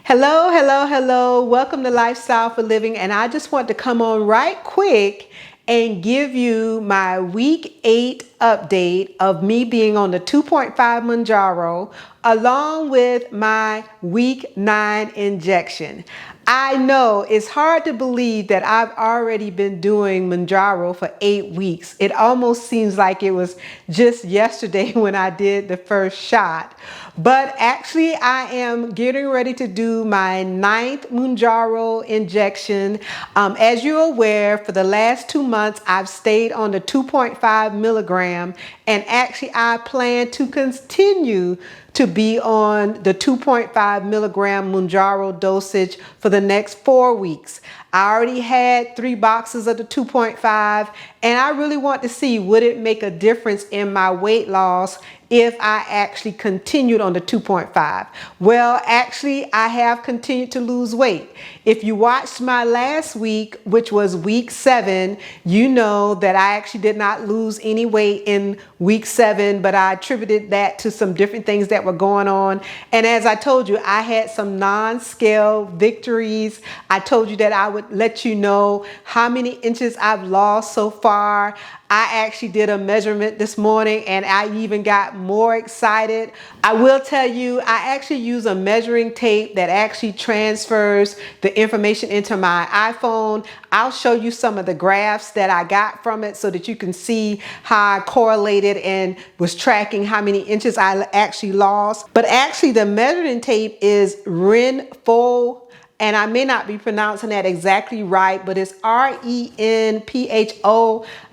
Hello, hello, hello. Welcome to Lifestyle for Living. And I just want to come on right quick and give you my week 8 update of me being on the 2.5 Mounjaro along with my week 9 injection. I know it's hard to believe that I've already been doing Mounjaro for 8 weeks. It almost seems like it was just yesterday when I did the first shot. But actually, I am getting ready to do my 9th Mounjaro injection. As you're aware, for the last 2 months, I've stayed on the 2.5 milligram, and actually I plan to continue to be on the 2.5 milligram Mounjaro dosage for the next 4 weeks. I already had 3 boxes of the 2.5, and I really want to see, would it make a difference in my weight loss if I actually continued on the 2.5. Well, actually, I have continued to lose weight. If you watched my last week, which was week 7, you know that I actually did not lose any weight in week 7, but I attributed that to some different things that were going on. And as I told you, I had some non-scale victories. I told you that I would let you know how many inches I've lost so far. I actually did a measurement this morning and I even got more excited. I will tell you, I actually use a measuring tape that actually transfers the information into my iPhone. I'll show you some of the graphs that I got from it so that you can see how I correlated and was tracking how many inches I actually lost. But actually the measuring tape is Renpho. And I may not be pronouncing that exactly right, but it's Renpho.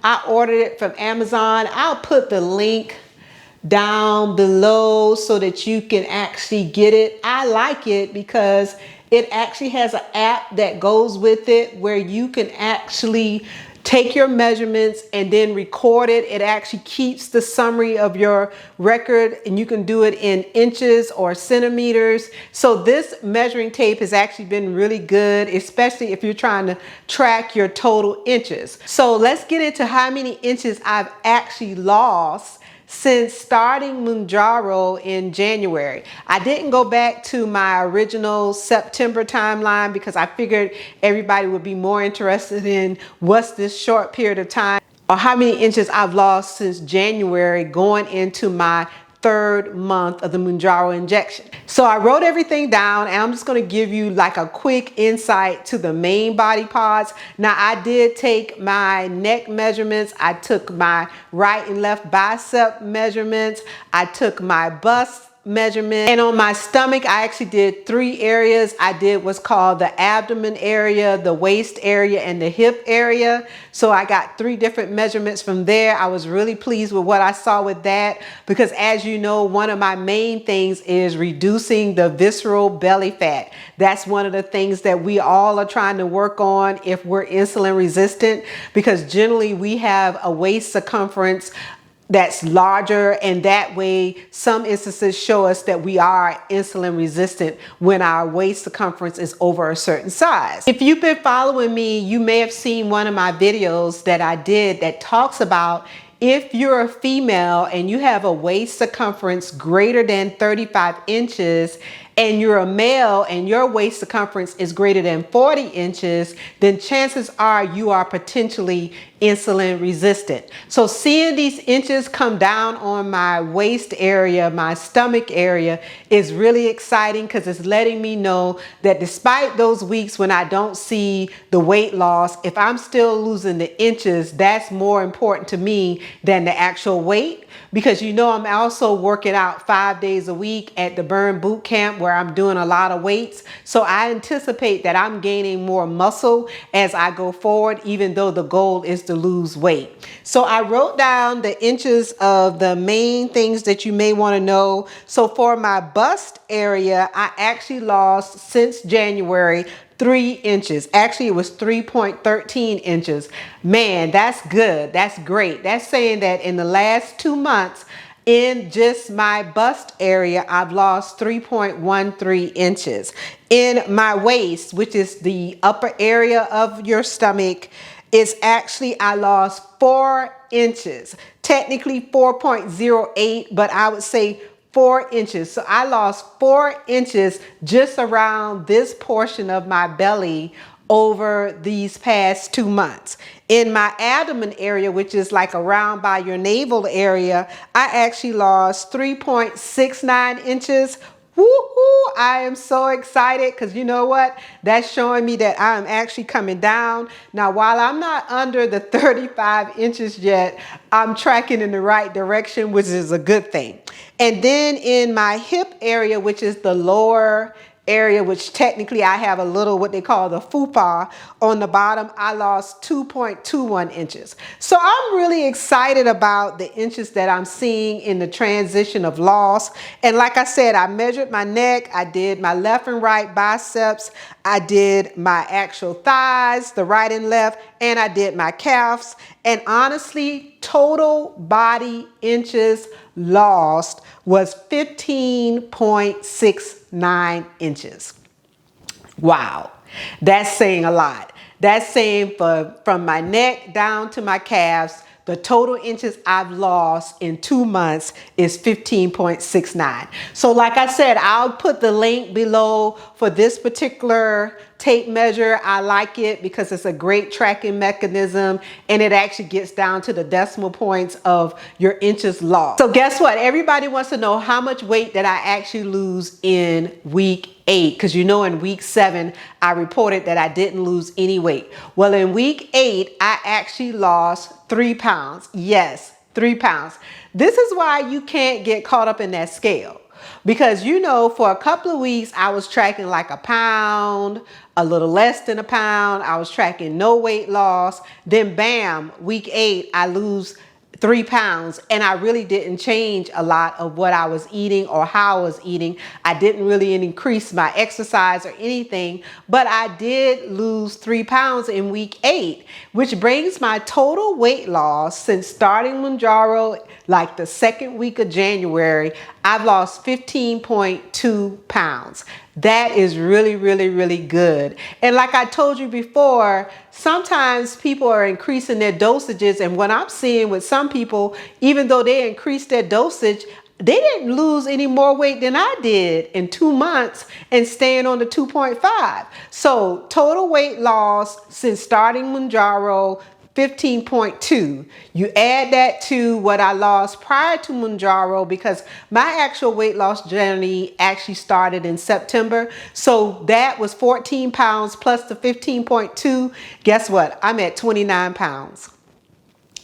I ordered it from Amazon. I'll put the link down below so that you can actually get it. I like it because it actually has an app that goes with it where you can actually take your measurements and then record it. It actually keeps the summary of your record, and you can do it in inches or centimeters. So this measuring tape has actually been really good, especially if you're trying to track your total inches. So let's get into how many inches I've actually lost since starting Mounjaro in January. I didn't go back to my original September timeline because I figured everybody would be more interested in what's this short period of time or how many inches I've lost since January going into my 3rd month of the Mounjaro injection. So I wrote everything down and I'm just going to give you like a quick insight to the main body parts. Now I did take my neck measurements. I took my right and left bicep measurements. I took my bust measurement, and on my stomach I actually did 3 areas. I did what's called the abdomen area, the waist area, and the hip area. So I got 3 different measurements from there. I was really pleased with what I saw with that because, as you know, one of my main things is reducing the visceral belly fat. That's one of the things that we all are trying to work on if we're insulin resistant, because generally we have a waist circumference that's larger, and that way some instances show us that we are insulin resistant when our waist circumference is over a certain size. If you've been following me, you may have seen one of my videos that I did that talks about if you're a female and you have a waist circumference greater than 35 inches and you're a male and your waist circumference is greater than 40 inches, then chances are you are potentially insulin resistant. So seeing these inches come down on my waist area, my stomach area, is really exciting because it's letting me know that despite those weeks when I don't see the weight loss, if I'm still losing the inches, that's more important to me than the actual weight. Because you know I'm also working out 5 days a week at the Burn Boot Camp where I'm doing a lot of weights. So I anticipate that I'm gaining more muscle as I go forward, even though the goal is to lose weight. So I wrote down the inches of the main things that you may want to know. So for my bust area, I actually lost since January 3 inches. Actually, it was 3.13 inches. Man, that's good. That's great. That's saying that in the last 2 months, in just my bust area, I've lost 3.13 inches. In my waist, which is the upper area of your stomach, is actually I lost 4 inches. Technically 4.08, but I would say 4 inches. So I lost 4 inches just around this portion of my belly over these past 2 months. In my abdomen area, which is like around by your navel area, I actually lost 3.69 inches. Woohoo! I am so excited because you know what? That's showing me that I'm actually coming down. Now, while I'm not under the 35 inches yet, I'm tracking in the right direction, which is a good thing. And then in my hip area, which is the lower area, which technically I have a little what they call the fupa on the bottom, I lost 2.21 inches. So I'm really excited about the inches that I'm seeing in the transition of loss. And like I said, I measured my neck, I did my left and right biceps, I did my actual thighs, the right and left, and I did my calves. And honestly, total body inches lost was 15.69 inches. Wow, that's saying a lot. That's saying from my neck down to my calves, the total inches I've lost in 2 months is 15.69. So like I said, I'll put the link below for this particular tape measure. I like it because it's a great tracking mechanism and it actually gets down to the decimal points of your inches lost. So guess what? Everybody wants to know how much weight did I actually lose in week 8, because you know in week 7 I reported that I didn't lose any weight. Well, in week 8 I actually lost 3 pounds. Yes, 3 pounds. This is why you can't get caught up in that scale, because you know for a couple of weeks I was tracking like a pound, a little less than a pound. I was tracking no weight loss. Then bam, week 8 I lose 3 pounds, and I really didn't change a lot of what I was eating or how I was eating. I didn't really increase my exercise or anything, but I did lose 3 pounds in week 8, which brings my total weight loss since starting Mounjaro, like the second week of January, I've lost 15.2 pounds. That is really, really, really good. And like I told you before, sometimes people are increasing their dosages. And what I'm seeing with some people, even though they increased their dosage, they didn't lose any more weight than I did in 2 months and staying on the 2.5. So total weight loss since starting Mounjaro, 15.2. You add that to what I lost prior to Mounjaro, because my actual weight loss journey actually started in September. So that was 14 pounds plus the 15.2. Guess what? I'm at 29 pounds.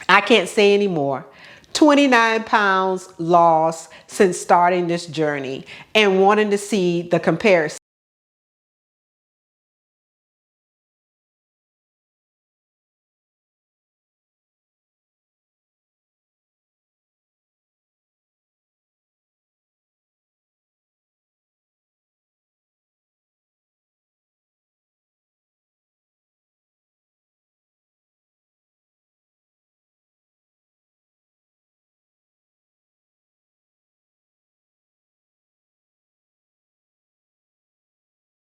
I can't say anymore. 29 pounds lost since starting this journey and wanting to see the comparison.